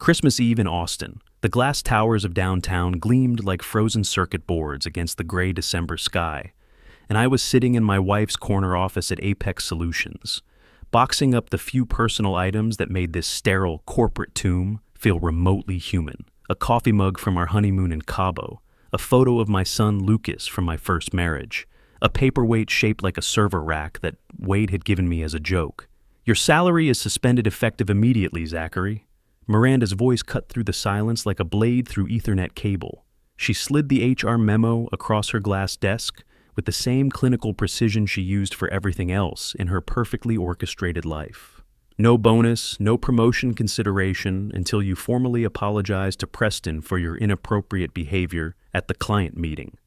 Christmas Eve in Austin. The glass towers of downtown gleamed like frozen circuit boards against the gray December sky, and I was sitting in my wife's corner office at Apex Solutions, boxing up the few personal items that made this sterile corporate tomb feel remotely human. A coffee mug from our honeymoon in Cabo, a photo of my son Lucas from my first marriage, a paperweight shaped like a server rack that Wade had given me as a joke. "Your salary is suspended effective immediately, Zachary." Miranda's voice cut through the silence like a blade through Ethernet cable. She slid the HR memo across her glass desk with the same clinical precision she used for everything else in her perfectly orchestrated life. "No bonus, no promotion consideration until you formally apologize to Preston for your inappropriate behavior at the client meeting."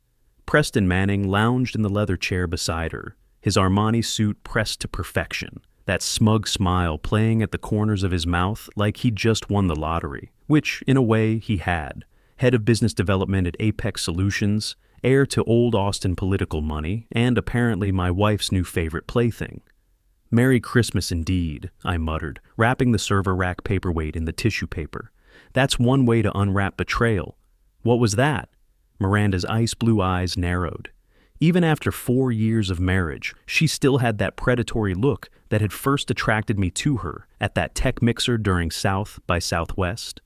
Preston Manning lounged in the leather chair beside her, his Armani suit pressed to perfection, that smug smile playing at the corners of his mouth like he'd just won the lottery, which, in a way, he had. Head of business development at Apex Solutions, heir to old Austin political money, and apparently my wife's new favorite plaything. "Merry Christmas indeed," I muttered, wrapping the server rack paperweight in the tissue paper. "That's one way to unwrap betrayal." "What was that?" Miranda's ice blue eyes narrowed. Even after 4 years of marriage, she still had that predatory look that had first attracted me to her at that tech mixer during South by Southwest.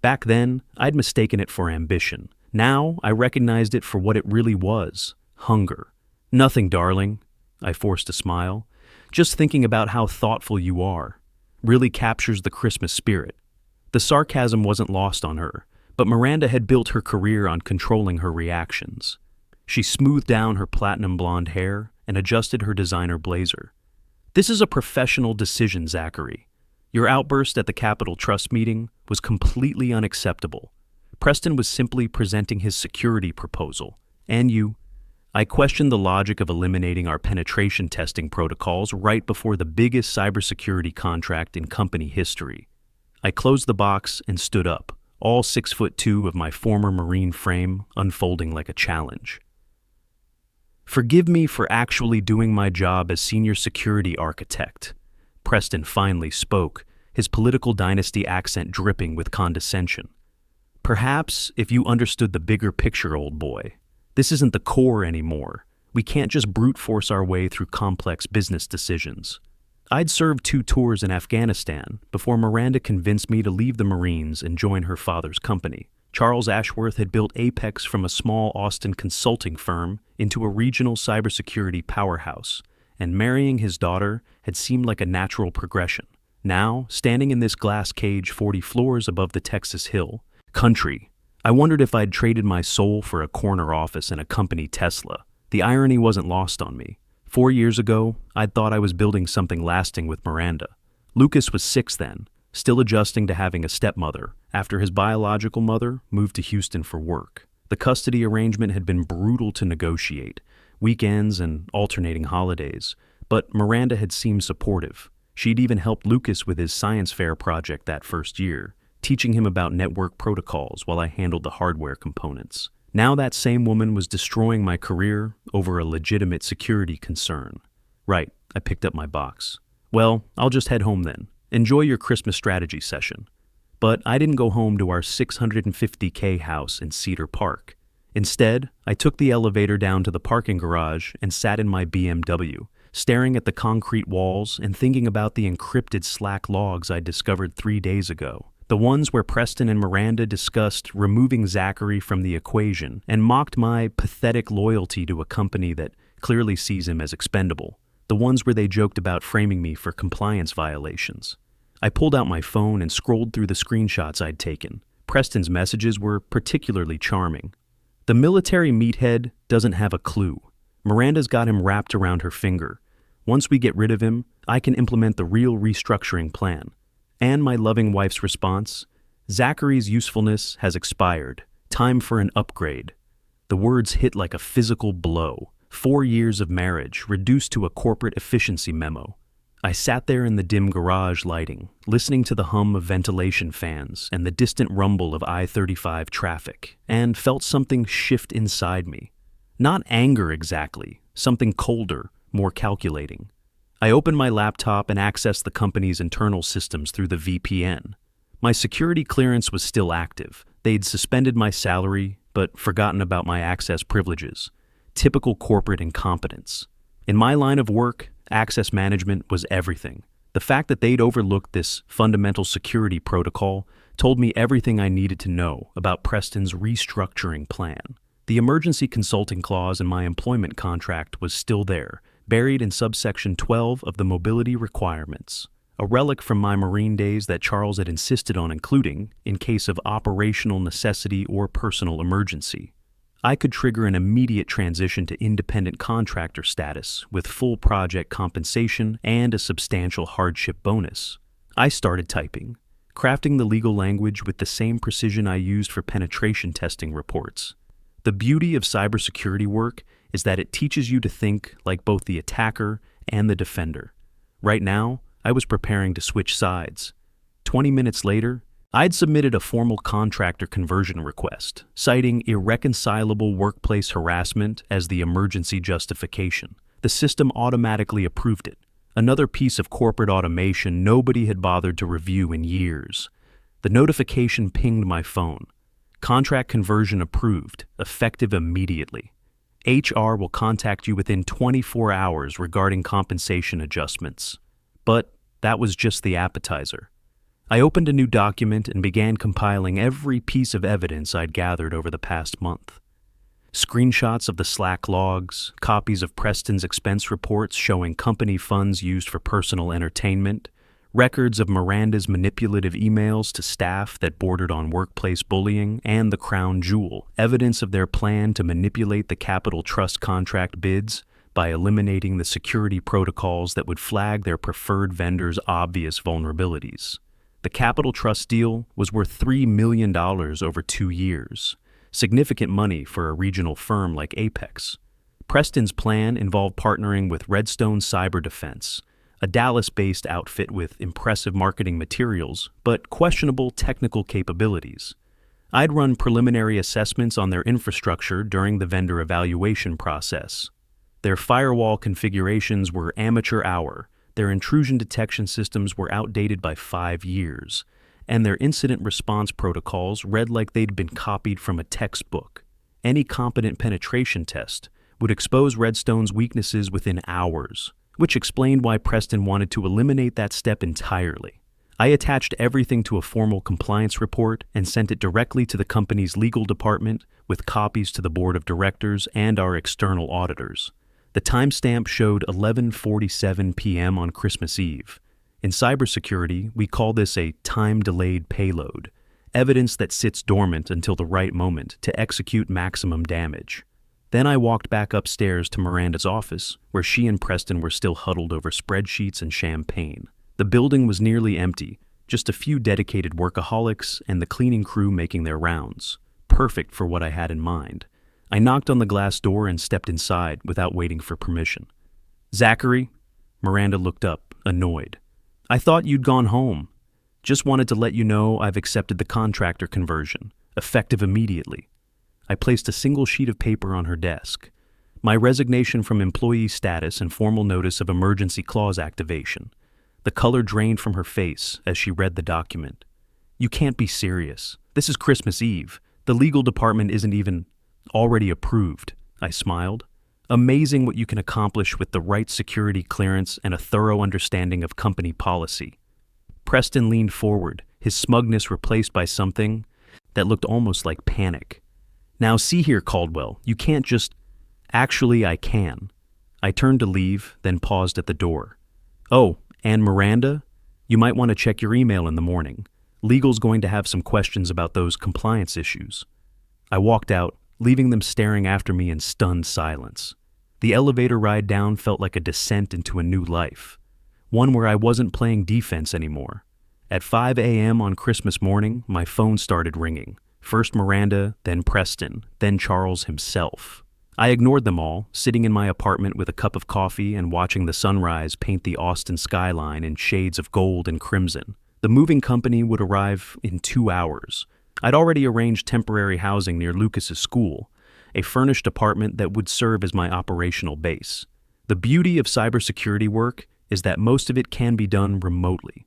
Back then, I'd mistaken it for ambition. Now, I recognized it for what it really was: hunger. "Nothing, darling." I forced a smile. "Just thinking about how thoughtful you are. Really captures the Christmas spirit." The sarcasm wasn't lost on her, but Miranda had built her career on controlling her reactions. She smoothed down her platinum blonde hair and adjusted her designer blazer. "This is a professional decision, Zachary. Your outburst at the Capital Trust meeting was completely unacceptable. Preston was simply presenting his security proposal, and you. I questioned the logic of eliminating our penetration testing protocols right before the biggest cybersecurity contract in company history." I closed the box and stood up, all 6'2" of my former Marine frame unfolding like a challenge. "Forgive me for actually doing my job as senior security architect." Preston finally spoke, his political dynasty accent dripping with condescension. "Perhaps if you understood the bigger picture, old boy. This isn't the core anymore. We can't just brute force our way through complex business decisions." I'd served 2 tours in Afghanistan before Miranda convinced me to leave the Marines and join her father's company. Charles Ashworth had built Apex from a small Austin consulting firm into a regional cybersecurity powerhouse, and marrying his daughter had seemed like a natural progression. Now, standing in this glass cage 40 floors above the Texas Hill country, I wondered if I'd traded my soul for a corner office in a company Tesla. The irony wasn't lost on me. 4 years ago, I'd thought I was building something lasting with Miranda. Lucas was 6 then, still adjusting to having a stepmother after his biological mother moved to Houston for work. The custody arrangement had been brutal to negotiate, weekends and alternating holidays, but Miranda had seemed supportive. She'd even helped Lucas with his science fair project that first year, teaching him about network protocols while I handled the hardware components. Now that same woman was destroying my career over a legitimate security concern. Right, I picked up my box. "Well, I'll just head home then. Enjoy your Christmas strategy session." But I didn't go home to our $650K house in Cedar Park. Instead, I took the elevator down to the parking garage and sat in my BMW, staring at the concrete walls and thinking about the encrypted Slack logs I discovered 3 days ago. The ones where Preston and Miranda discussed removing Zachary from the equation and mocked my pathetic loyalty to a company that clearly sees him as expendable. The ones where they joked about framing me for compliance violations. I pulled out my phone and scrolled through the screenshots I'd taken. Preston's messages were particularly charming. "The military meathead doesn't have a clue. Miranda's got him wrapped around her finger. Once we get rid of him, I can implement the real restructuring plan." And my loving wife's response, "Zachary's usefulness has expired. Time for an upgrade." The words hit like a physical blow. 4 years of marriage reduced to a corporate efficiency memo. I sat there in the dim garage lighting, listening to the hum of ventilation fans and the distant rumble of I-35 traffic, and felt something shift inside me. Not anger exactly, something colder, more calculating. I opened my laptop and accessed the company's internal systems through the VPN. My security clearance was still active. They'd suspended my salary, but forgotten about my access privileges. Typical corporate incompetence. In my line of work, access management was everything. The fact that they'd overlooked this fundamental security protocol told me everything I needed to know about Preston's restructuring plan. The emergency consulting clause in my employment contract was still there, buried in subsection 12 of the mobility requirements, a relic from my Marine days that Charles had insisted on including in case of operational necessity or personal emergency. I could trigger an immediate transition to independent contractor status with full project compensation and a substantial hardship bonus. I started typing, crafting the legal language with the same precision I used for penetration testing reports. The beauty of cybersecurity work is that it teaches you to think like both the attacker and the defender. Right now, I was preparing to switch sides. 20 minutes later, I'd submitted a formal contractor conversion request, citing irreconcilable workplace harassment as the emergency justification. The system automatically approved it. Another piece of corporate automation nobody had bothered to review in years. The notification pinged my phone. Contract conversion approved, effective immediately. HR will contact you within 24 hours regarding compensation adjustments. But that was just the appetizer. I opened a new document and began compiling every piece of evidence I'd gathered over the past month. Screenshots of the Slack logs, copies of Preston's expense reports showing company funds used for personal entertainment, records of Miranda's manipulative emails to staff that bordered on workplace bullying, and the crown jewel, evidence of their plan to manipulate the Capital Trust contract bids by eliminating the security protocols that would flag their preferred vendors' obvious vulnerabilities. The Capital Trust deal was worth $3 million over 2 years, significant money for a regional firm like Apex. Preston's plan involved partnering with Redstone Cyber Defense, a Dallas-based outfit with impressive marketing materials, but questionable technical capabilities. I'd run preliminary assessments on their infrastructure during the vendor evaluation process. Their firewall configurations were amateur hour, their intrusion detection systems were outdated by 5 years, and their incident response protocols read like they'd been copied from a textbook. Any competent penetration test would expose Redstone's weaknesses within hours, which explained why Preston wanted to eliminate that step entirely. I attached everything to a formal compliance report and sent it directly to the company's legal department with copies to the board of directors and our external auditors. The timestamp showed 11:47 p.m. on Christmas Eve. In cybersecurity, we call this a time-delayed payload, evidence that sits dormant until the right moment to execute maximum damage. Then I walked back upstairs to Miranda's office, where she and Preston were still huddled over spreadsheets and champagne. The building was nearly empty, just a few dedicated workaholics and the cleaning crew making their rounds. Perfect for what I had in mind. I knocked on the glass door and stepped inside without waiting for permission. "Zachary?" Miranda looked up, annoyed. "I thought you'd gone home. Just wanted to let you know I've accepted the contractor conversion, effective immediately." I placed a single sheet of paper on her desk. My resignation from employee status and formal notice of emergency clause activation. The color drained from her face as she read the document. "You can't be serious. This is Christmas Eve. The legal department isn't even already approved," I smiled. "Amazing what you can accomplish with the right security clearance and a thorough understanding of company policy." Preston leaned forward, his smugness replaced by something that looked almost like panic. "Now see here, Caldwell, you can't just—" "Actually, I can." I turned to leave, then paused at the door. "Oh, and Miranda, you might want to check your email in the morning. Legal's going to have some questions about those compliance issues." I walked out, leaving them staring after me in stunned silence. The elevator ride down felt like a descent into a new life, one where I wasn't playing defense anymore. At 5 a.m. on Christmas morning, my phone started ringing. First Miranda, then Preston, then Charles himself. I ignored them all, sitting in my apartment with a cup of coffee and watching the sunrise paint the Austin skyline in shades of gold and crimson. The moving company would arrive in 2 hours. I'd already arranged temporary housing near Lucas's school, a furnished apartment that would serve as my operational base. The beauty of cybersecurity work is that most of it can be done remotely.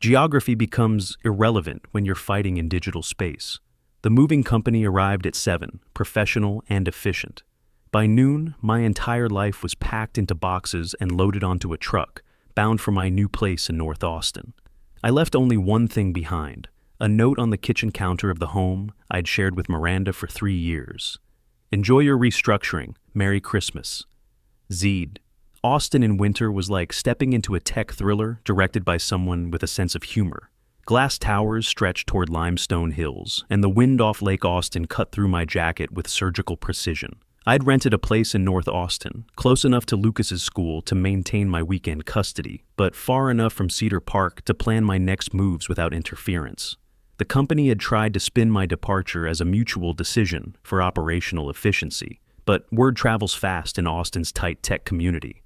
Geography becomes irrelevant when you're fighting in digital space. The moving company arrived at 7, professional and efficient. By noon, my entire life was packed into boxes and loaded onto a truck, bound for my new place in North Austin. I left only one thing behind, a note on the kitchen counter of the home I'd shared with Miranda for 3 years. Enjoy your restructuring. Merry Christmas. Zed. Austin in winter was like stepping into a tech thriller directed by someone with a sense of humor. Glass towers stretched toward limestone hills, and the wind off Lake Austin cut through my jacket with surgical precision. I'd rented a place in North Austin, close enough to Lucas's school to maintain my weekend custody, but far enough from Cedar Park to plan my next moves without interference. The company had tried to spin my departure as a mutual decision for operational efficiency, but word travels fast in Austin's tight tech community.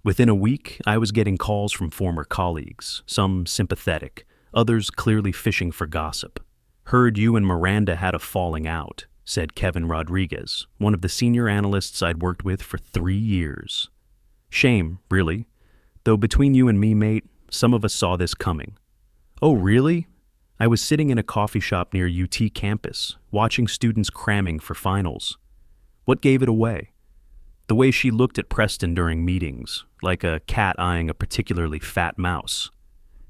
Within a week, I was getting calls from former colleagues, some sympathetic, others clearly fishing for gossip. Heard you and Miranda had a falling out, said Kevin Rodriguez, one of the senior analysts I'd worked with for 3 years. Shame, really. Though between you and me, mate, some of us saw this coming. Oh, really? I was sitting in a coffee shop near UT campus, watching students cramming for finals. What gave it away? The way she looked at Preston during meetings, like a cat eyeing a particularly fat mouse.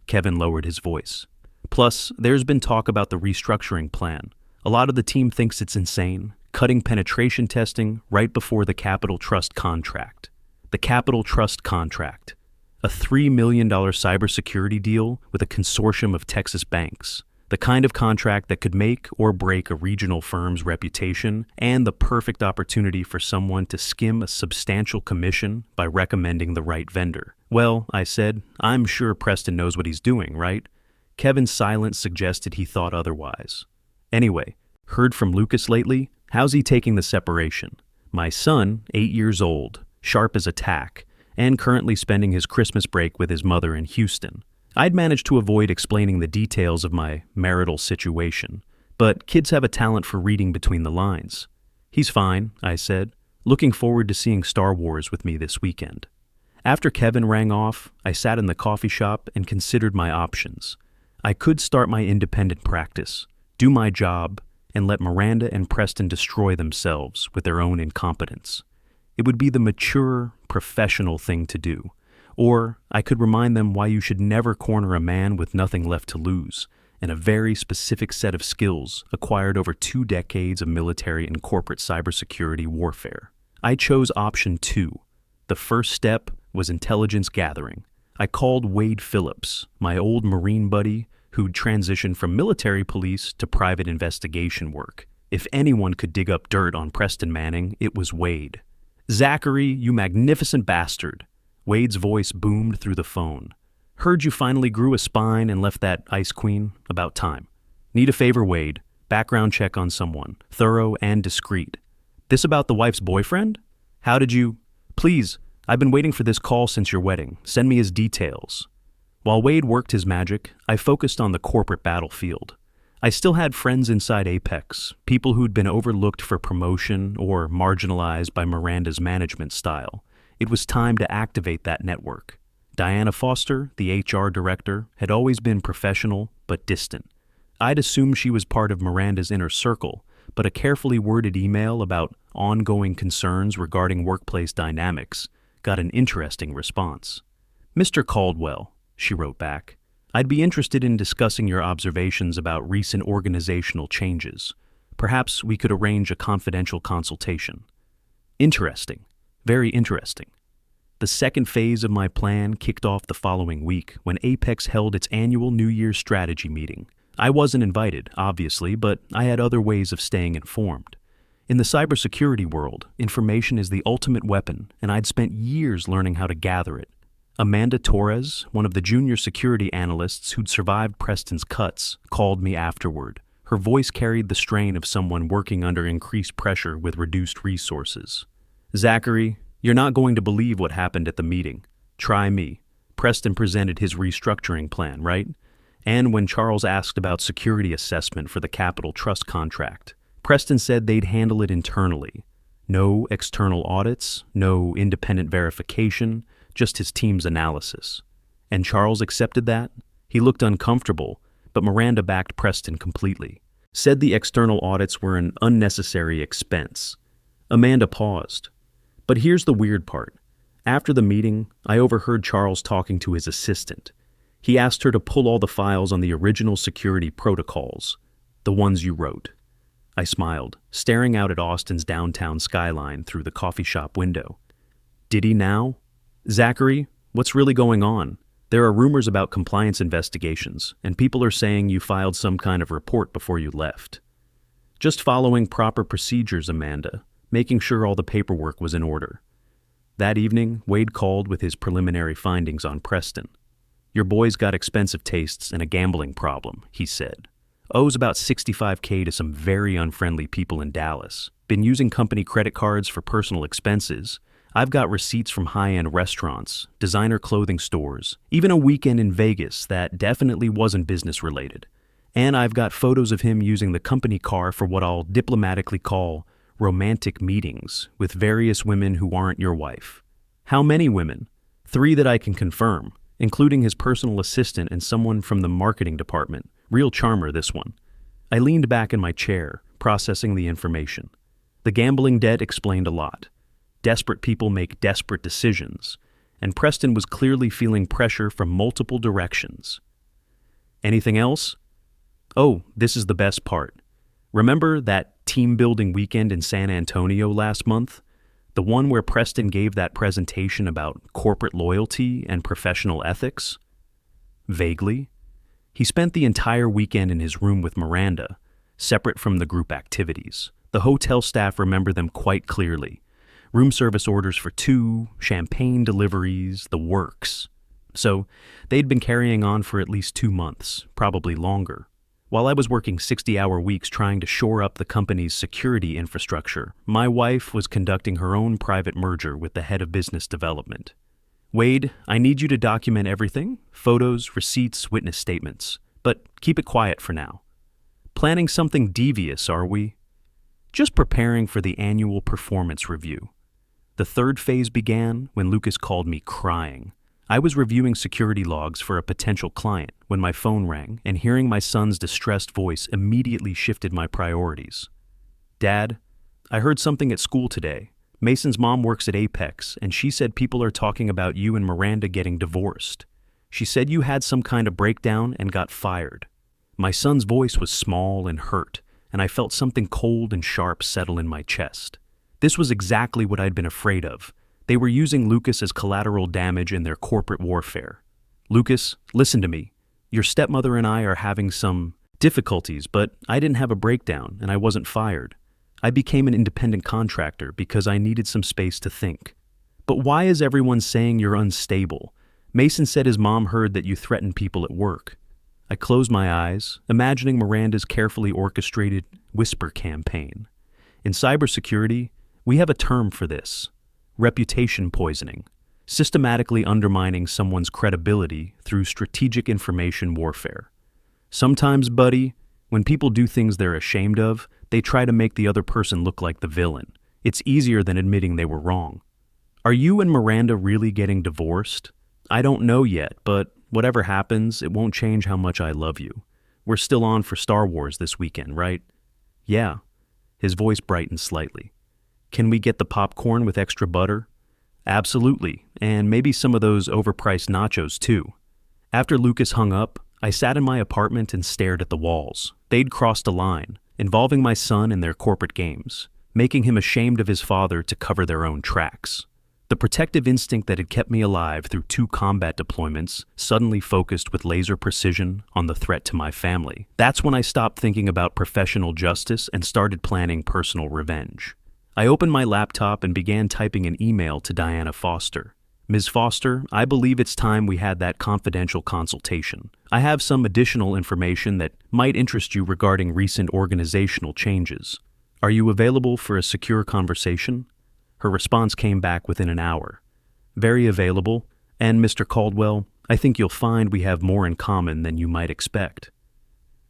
Kevin lowered his voice. Plus, there's been talk about the restructuring plan. A lot of the team thinks it's insane, cutting penetration testing right before the Capital Trust contract. The Capital Trust contract. A $3 million cybersecurity deal with a consortium of Texas banks. The kind of contract that could make or break a regional firm's reputation, and the perfect opportunity for someone to skim a substantial commission by recommending the right vendor. Well, I said, I'm sure Preston knows what he's doing, right? Kevin's silence suggested he thought otherwise. Anyway, heard from Lucas lately? How's he taking the separation? My son, 8 years old, sharp as a tack, and currently spending his Christmas break with his mother in Houston. I'd managed to avoid explaining the details of my marital situation, but kids have a talent for reading between the lines. He's fine, I said, looking forward to seeing Star Wars with me this weekend. After Kevin rang off, I sat in the coffee shop and considered my options. I could start my independent practice, do my job, and let Miranda and Preston destroy themselves with their own incompetence. It would be the mature, professional thing to do. Or I could remind them why you should never corner a man with nothing left to lose, and a very specific set of skills acquired over 2 decades of military and corporate cybersecurity warfare. I chose option 2. The first step was intelligence gathering. I called Wade Phillips, my old Marine buddy, who'd transitioned from military police to private investigation work. If anyone could dig up dirt on Preston Manning, it was Wade. Zachary, you magnificent bastard. Wade's voice boomed through the phone. Heard you finally grew a spine and left that ice queen. About time. Need a favor, Wade. Background check on someone. Thorough and discreet. This about the wife's boyfriend? How did you... Please, I've been waiting for this call since your wedding. Send me his details. While Wade worked his magic, I focused on the corporate battlefield. I still had friends inside Apex, people who'd been overlooked for promotion or marginalized by Miranda's management style. It was time to activate that network. Diana Foster, the HR director, had always been professional but distant. I'd assumed she was part of Miranda's inner circle, but a carefully worded email about ongoing concerns regarding workplace dynamics got an interesting response. Mr. Caldwell, she wrote back, I'd be interested in discussing your observations about recent organizational changes. Perhaps we could arrange a confidential consultation. Interesting. Very interesting. The second phase of my plan kicked off the following week when Apex held its annual New Year's strategy meeting. I wasn't invited, obviously, but I had other ways of staying informed. In the cybersecurity world, information is the ultimate weapon, and I'd spent years learning how to gather it. Amanda Torres, one of the junior security analysts who'd survived Preston's cuts, called me afterward. Her voice carried the strain of someone working under increased pressure with reduced resources. Zachary, you're not going to believe what happened at the meeting. Try me. Preston presented his restructuring plan, right? And when Charles asked about security assessment for the Capital Trust contract, Preston said they'd handle it internally. No external audits, no independent verification, just his team's analysis. And Charles accepted that? He looked uncomfortable, but Miranda backed Preston completely. Said the external audits were an unnecessary expense. Amanda paused. But here's the weird part. After the meeting, I overheard Charles talking to his assistant. He asked her to pull all the files on the original security protocols, the ones you wrote. I smiled, staring out at Austin's downtown skyline through the coffee shop window. Did he now? Zachary, what's really going on? There are rumors about compliance investigations, and people are saying you filed some kind of report before you left. Just following proper procedures, Amanda, making sure all the paperwork was in order. That evening, Wade called with his preliminary findings on Preston. Your boy's got expensive tastes and a gambling problem, he said. Owes about $65K to some very unfriendly people in Dallas. Been using company credit cards for personal expenses. I've got receipts from high-end restaurants, designer clothing stores, even a weekend in Vegas that definitely wasn't business-related. And I've got photos of him using the company car for what I'll diplomatically call romantic meetings with various women who aren't your wife. How many women? 3 that I can confirm, including his personal assistant and someone from the marketing department. Real charmer, this one. I leaned back in my chair, processing the information. The gambling debt explained a lot. Desperate people make desperate decisions, and Preston was clearly feeling pressure from multiple directions. Anything else? Oh, this is the best part. Remember that team-building weekend in San Antonio last month? The one where Preston gave that presentation about corporate loyalty and professional ethics? Vaguely. He spent the entire weekend in his room with Miranda, separate from the group activities. The hotel staff remember them quite clearly. Room service orders for 2, champagne deliveries, the works. So, they'd been carrying on for at least 2 months, probably longer. While I was working 60-hour weeks trying to shore up the company's security infrastructure, my wife was conducting her own private merger with the head of business development. Wade, I need you to document everything, photos, receipts, witness statements, but keep it quiet for now. Planning something devious, are we? Just preparing for the annual performance review. The third phase began when Lucas called me crying. I was reviewing security logs for a potential client when my phone rang, and hearing my son's distressed voice immediately shifted my priorities. Dad, I heard something at school today. Mason's mom works at Apex, and she said people are talking about you and Miranda getting divorced. She said you had some kind of breakdown and got fired. My son's voice was small and hurt, and I felt something cold and sharp settle in my chest. This was exactly what I'd been afraid of. They were using Lucas as collateral damage in their corporate warfare. Lucas, listen to me. Your stepmother and I are having some difficulties, but I didn't have a breakdown and I wasn't fired. I became an independent contractor because I needed some space to think. But why is everyone saying you're unstable? Mason said his mom heard that you threatened people at work. I closed my eyes, imagining Miranda's carefully orchestrated whisper campaign. In cybersecurity, we have a term for this: reputation poisoning, systematically undermining someone's credibility through strategic information warfare. Sometimes, buddy, when people do things they're ashamed of, they try to make the other person look like the villain. It's easier than admitting they were wrong. Are you and Miranda really getting divorced? I don't know yet, but whatever happens, it won't change how much I love you. We're still on for Star Wars this weekend, right? Yeah. His voice brightened slightly. Can we get the popcorn with extra butter? Absolutely, and maybe some of those overpriced nachos too. After Lucas hung up, I sat in my apartment and stared at the walls. They'd crossed a line, involving my son in their corporate games, making him ashamed of his father to cover their own tracks. The protective instinct that had kept me alive through 2 combat deployments suddenly focused with laser precision on the threat to my family. That's when I stopped thinking about professional justice and started planning personal revenge. I opened my laptop and began typing an email to Diana Foster. Ms. Foster, I believe it's time we had that confidential consultation. I have some additional information that might interest you regarding recent organizational changes. Are you available for a secure conversation? Her response came back within an hour. Very available, and Mr. Caldwell, I think you'll find we have more in common than you might expect.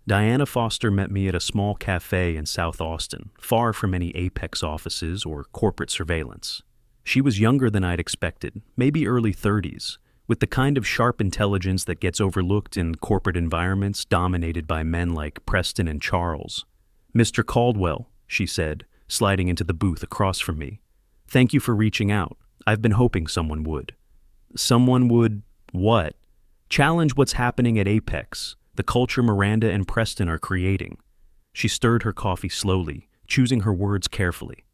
Diana Foster met me at a small cafe in South Austin, far from any Apex offices or corporate surveillance. She was younger than I'd expected, maybe early 30s, with the kind of sharp intelligence that gets overlooked in corporate environments dominated by men like Preston and Charles. "Mr. Caldwell," she said, sliding into the booth across from me. "Thank you for reaching out. I've been hoping someone would." Someone would what? Challenge what's happening at Apex, the culture Miranda and Preston are creating. She stirred her coffee slowly, choosing her words carefully.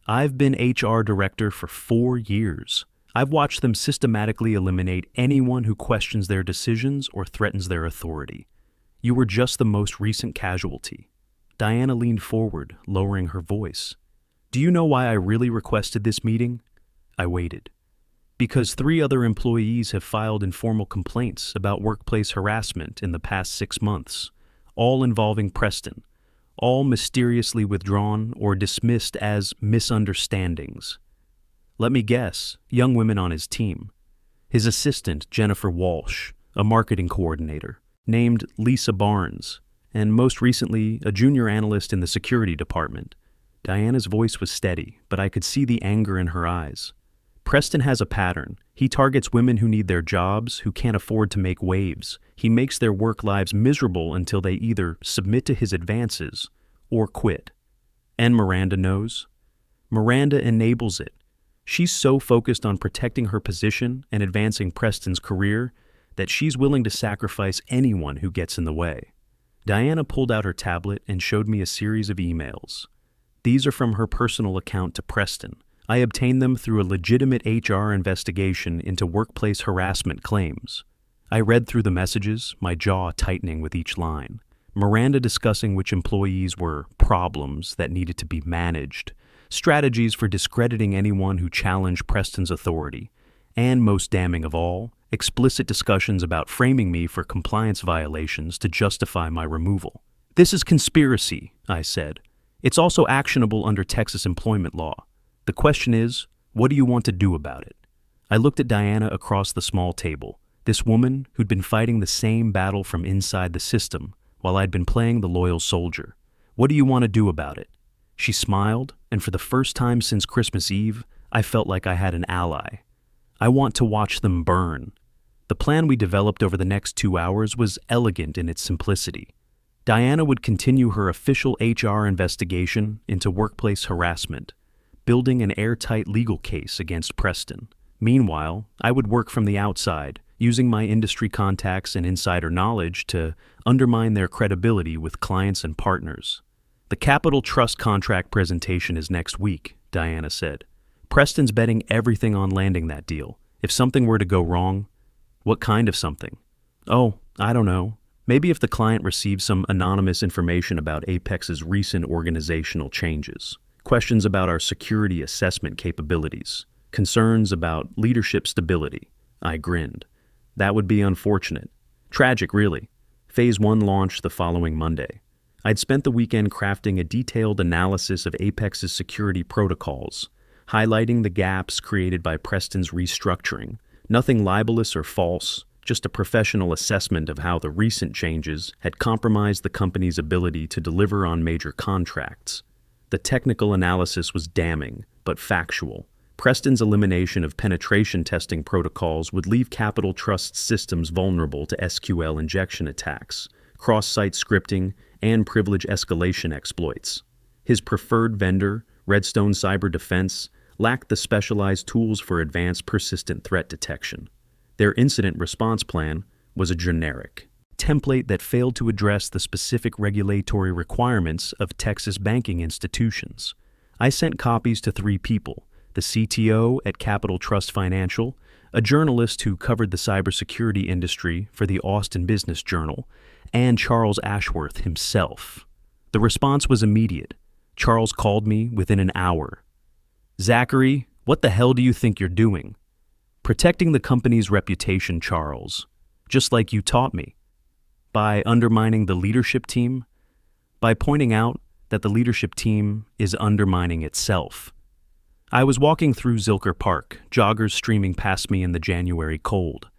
"I've been HR director for 4 years. I've watched them systematically eliminate anyone who questions their decisions or threatens their authority. You were just the most recent casualty." Diana leaned forward, lowering her voice. "Do you know why I really requested this meeting?" I waited. "Because 3 other employees have filed informal complaints about workplace harassment in the past 6 months, all involving Preston, all mysteriously withdrawn or dismissed as misunderstandings. Let me guess, young women on his team. His assistant, Jennifer Walsh, a marketing coordinator, named Lisa Barnes, and most recently, a junior analyst in the security department." Diana's voice was steady, but I could see the anger in her eyes. "Preston has a pattern. He targets women who need their jobs, who can't afford to make waves. He makes their work lives miserable until they either submit to his advances or quit. And Miranda knows. Miranda enables it. She's so focused on protecting her position and advancing Preston's career that she's willing to sacrifice anyone who gets in the way." Diana pulled out her tablet and showed me a series of emails. "These are from her personal account to Preston. I obtained them through a legitimate HR investigation into workplace harassment claims." I read through the messages, my jaw tightening with each line. Miranda discussing which employees were problems that needed to be managed, strategies for discrediting anyone who challenged Preston's authority, and most damning of all, explicit discussions about framing me for compliance violations to justify my removal. "This is conspiracy," I said. "It's also actionable under Texas employment law. The question is, what do you want to do about it?" I looked at Diana across the small table, this woman who'd been fighting the same battle from inside the system while I'd been playing the loyal soldier. "What do you want to do about it?" She smiled, and for the first time since Christmas Eve, I felt like I had an ally. "I want to watch them burn." The plan we developed over the next 2 hours was elegant in its simplicity. Diana would continue her official HR investigation into workplace harassment, building an airtight legal case against Preston. Meanwhile, I would work from the outside, using my industry contacts and insider knowledge to undermine their credibility with clients and partners. "The Capital Trust contract presentation is next week," Diana said. "Preston's betting everything on landing that deal. If something were to go wrong—" "What kind of something?" "Oh, I don't know. Maybe if the client receives some anonymous information about Apex's recent organizational changes. Questions about our security assessment capabilities. Concerns about leadership stability." I grinned. "That would be unfortunate. Tragic, really." Phase 1 launched the following Monday. I'd spent the weekend crafting a detailed analysis of Apex's security protocols, highlighting the gaps created by Preston's restructuring. Nothing libelous or false, just a professional assessment of how the recent changes had compromised the company's ability to deliver on major contracts. The technical analysis was damning, but factual. Preston's elimination of penetration testing protocols would leave Capital Trust's systems vulnerable to SQL injection attacks, cross-site scripting, and privilege escalation exploits. His preferred vendor, Redstone Cyber Defense, lacked the specialized tools for advanced persistent threat detection. Their incident response plan was a generic template that failed to address the specific regulatory requirements of Texas banking institutions. I sent copies to 3 people: the CTO at Capital Trust Financial, a journalist who covered the cybersecurity industry for the Austin Business Journal, and Charles Ashworth himself. The response was immediate. Charles called me within an hour. "Zachary, what the hell do you think you're doing?" "Protecting the company's reputation, Charles, just like you taught me." "By undermining the leadership team?" "By pointing out that the leadership team is undermining itself." I was walking through Zilker Park, joggers streaming past me in the January cold.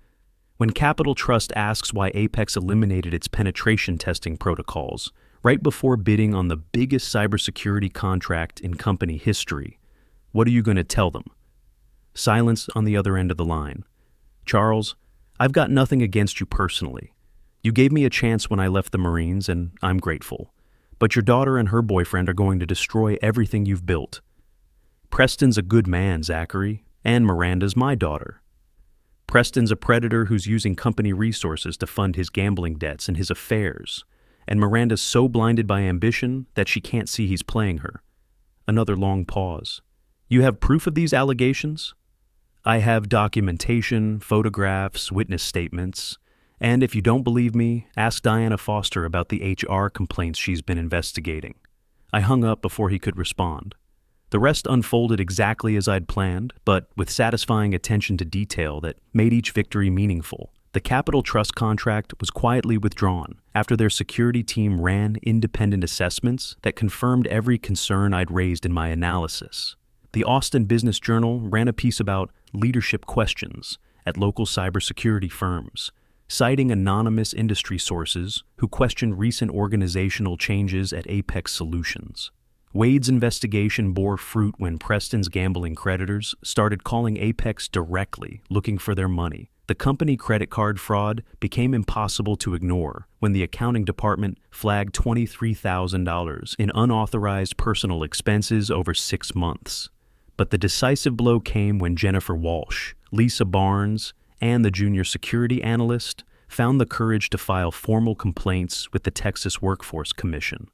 When Capital Trust asks why Apex eliminated its penetration testing protocols right before bidding on the biggest cybersecurity contract in company history, what are you going to tell them? Silence on the other end of the line. Charles, I've got nothing against you personally. You gave me a chance when I left the Marines, and I'm grateful. But your daughter and her boyfriend are going to destroy everything you've built. Preston's a good man, Zachary, and Miranda's my daughter. Preston's a predator who's using company resources to fund his gambling debts and his affairs, and Miranda's so blinded by ambition that she can't see he's playing her. Another long pause. You have proof of these allegations? I have documentation, photographs, witness statements, and if you don't believe me, ask Diana Foster about the HR complaints she's been investigating. I hung up before he could respond. The rest unfolded exactly as I'd planned, but with satisfying attention to detail that made each victory meaningful. The Capital Trust contract was quietly withdrawn after their security team ran independent assessments that confirmed every concern I'd raised in my analysis. The Austin Business Journal ran a piece about leadership questions at local cybersecurity firms, citing anonymous industry sources who questioned recent organizational changes at Apex Solutions. Wade's investigation bore fruit when Preston's gambling creditors started calling Apex directly, looking for their money. The company credit card fraud became impossible to ignore when the accounting department flagged $23,000 in unauthorized personal expenses over 6 months. But the decisive blow came when Jennifer Walsh, Lisa Barnes, and the junior security analyst found the courage to file formal complaints with the Texas Workforce Commission.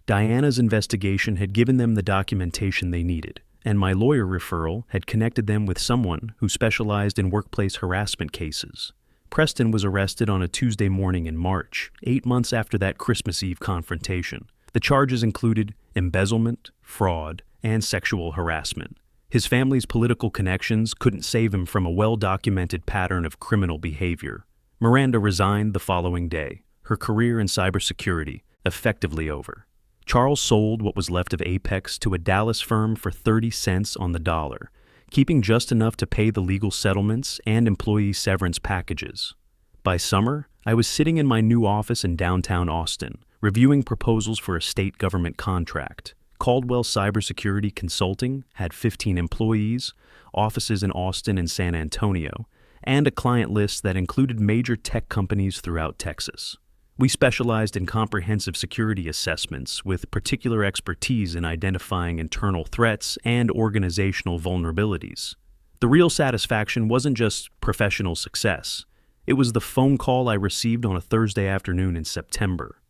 Diana's investigation had given them the documentation they needed, and my lawyer referral had connected them with someone who specialized in workplace harassment cases. Preston was arrested on a Tuesday morning in March, 8 months after that Christmas Eve confrontation. The charges included embezzlement, fraud, and sexual harassment. His family's political connections couldn't save him from a well-documented pattern of criminal behavior. Miranda resigned the following day, her career in cybersecurity effectively over. Charles sold what was left of Apex to a Dallas firm for 30 cents on the dollar, keeping just enough to pay the legal settlements and employee severance packages. By summer, I was sitting in my new office in downtown Austin, reviewing proposals for a state government contract. Caldwell Cybersecurity Consulting had 15 employees, offices in Austin and San Antonio, and a client list that included major tech companies throughout Texas. We specialized in comprehensive security assessments with particular expertise in identifying internal threats and organizational vulnerabilities. The real satisfaction wasn't just professional success. It was the phone call I received on a Thursday afternoon in September.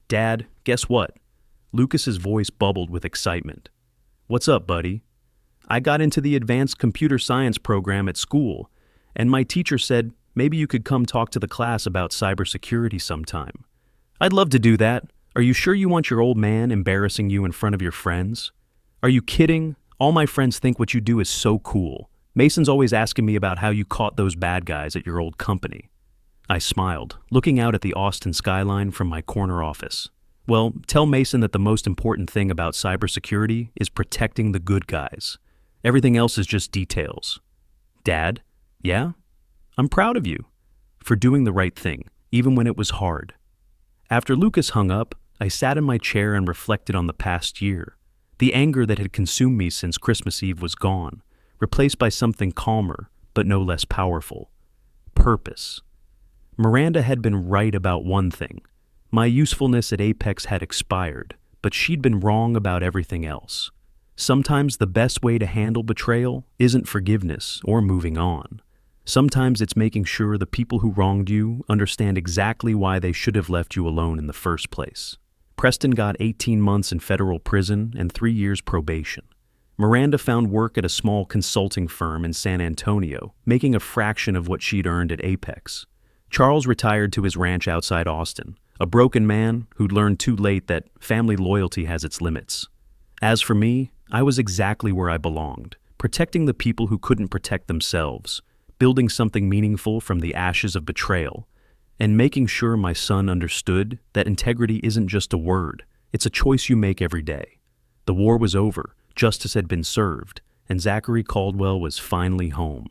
Dad, guess what? Lucas's voice bubbled with excitement. What's up, buddy? I got into the advanced computer science program at school, and my teacher said maybe you could come talk to the class about cybersecurity sometime. I'd love to do that. Are you sure you want your old man embarrassing you in front of your friends? Are you kidding? All my friends think what you do is so cool. Mason's always asking me about how you caught those bad guys at your old company. I smiled, looking out at the Austin skyline from my corner office. Well, tell Mason that the most important thing about cybersecurity is protecting the good guys. Everything else is just details. Dad? Yeah? I'm proud of you for doing the right thing, even when it was hard. After Lucas hung up, I sat in my chair and reflected on the past year. The anger that had consumed me since Christmas Eve was gone, replaced by something calmer, but no less powerful. Purpose. Miranda had been right about one thing. My usefulness at Apex had expired, but she'd been wrong about everything else. Sometimes the best way to handle betrayal isn't forgiveness or moving on. Sometimes it's making sure the people who wronged you understand exactly why they should have left you alone in the first place. Preston got 18 months in federal prison and 3 years probation. Miranda found work at a small consulting firm in San Antonio, making a fraction of what she'd earned at Apex. Charles retired to his ranch outside Austin, a broken man who'd learned too late that family loyalty has its limits. As for me, I was exactly where I belonged, protecting the people who couldn't protect themselves, building something meaningful from the ashes of betrayal, and making sure my son understood that integrity isn't just a word, it's a choice you make every day. The war was over, justice had been served, and Zachary Caldwell was finally home.